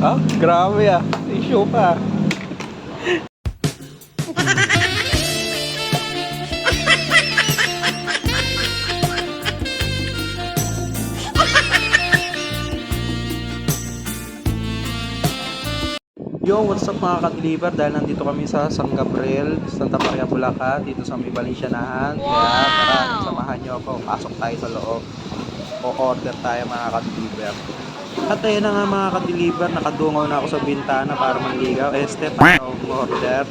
Ah, grabe ah. May show pa. Yo, what's up mga ka-deliver? Dahil nandito kami sa San Gabriel, Santa Maria, Bulacan, dito sa may Valencianahan. Kaya tara, samahan nyo ako. Pasok tayo sa loob. O-order tayo mga ka-deliver. At ayun na nga mga ka-deliver, nakadungaw na ako sa bintana para manligaw. Paano order?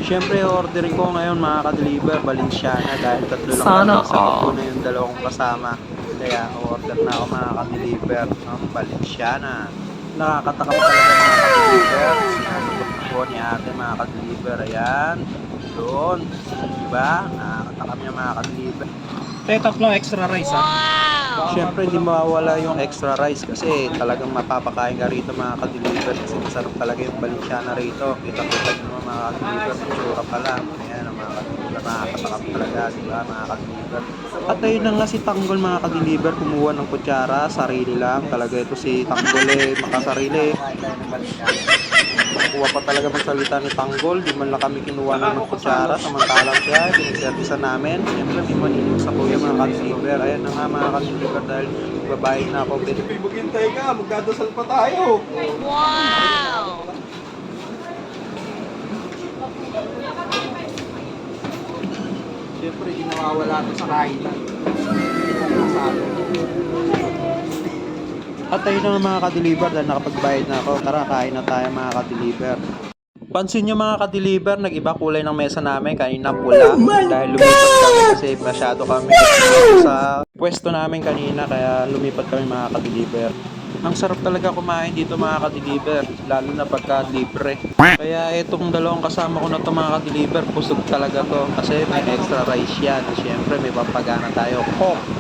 Siyempre, orderin ko ngayon mga ka-deliver, Valenciana dahil tatlo lang Sana kami. Sa tatlo all. na yung dalawang kasama. Kaya order na ako mga ka-deliver ng Valenciana. Nakakatakam talaga mga ka-deliver. Sinasagot po ni ate mga ka-deliver. Ayan. Doon. Diba? Nakakatakam niya mga ka-deliver. Tatlong extra rice ha. Siyempre hindi mawawala yung extra rice kasi talagang mapapakain ka rito mga ka-deliver kasi masarap talaga yung Valenciana rito. Kita-kita nyo mga ka-deliver, yung tsura pa lang. Ayan ang mga ka-deliver, nakakatakam talaga, diba mga ka-deliver. At ayun na nga si Tanggol mga ka-deliver, kumuha ng kutsara, sarili lang. Talaga ito si Tanggol makasarili. Kuha pa talaga magsalita ni Tanggol, di man lang kami kinuha ng kutsara, samantalang siya, pinagservisan namin. Siyempre may maninig sa kuya mga ka-deliver. Ayan na nga mga ka-deliver dahil babayad na ako. Maghintay ka, magdadasal pa tayo. Wow! Siyempre, di nawawala ito sa kainan. At ayun na nga mga ka-deliver dahil nakapagbayad na ako. Tara, kain na tayo mga ka-deliver. Pansin nyo mga ka-deliver, nag-iba kulay ng mesa namin. Kanina pula dahil lumipat kami kasi masyado kami sa pwesto namin kanina. Kaya lumipat kami mga ka-deliver. Ang sarap talaga kumain dito mga ka-deliver, lalo na pagka libre. Kaya itong dalawang kasama ko na to mga ka-deliver, busog talaga to kasi may extra rice yan. Siyempre may pampagana tayo.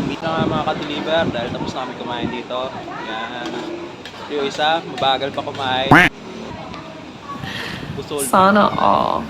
Meet na nga mga ka-deliver dahil tapos namin kumain dito. Yan. Yung isa, mabagal pa kumain. Busog. Sana all.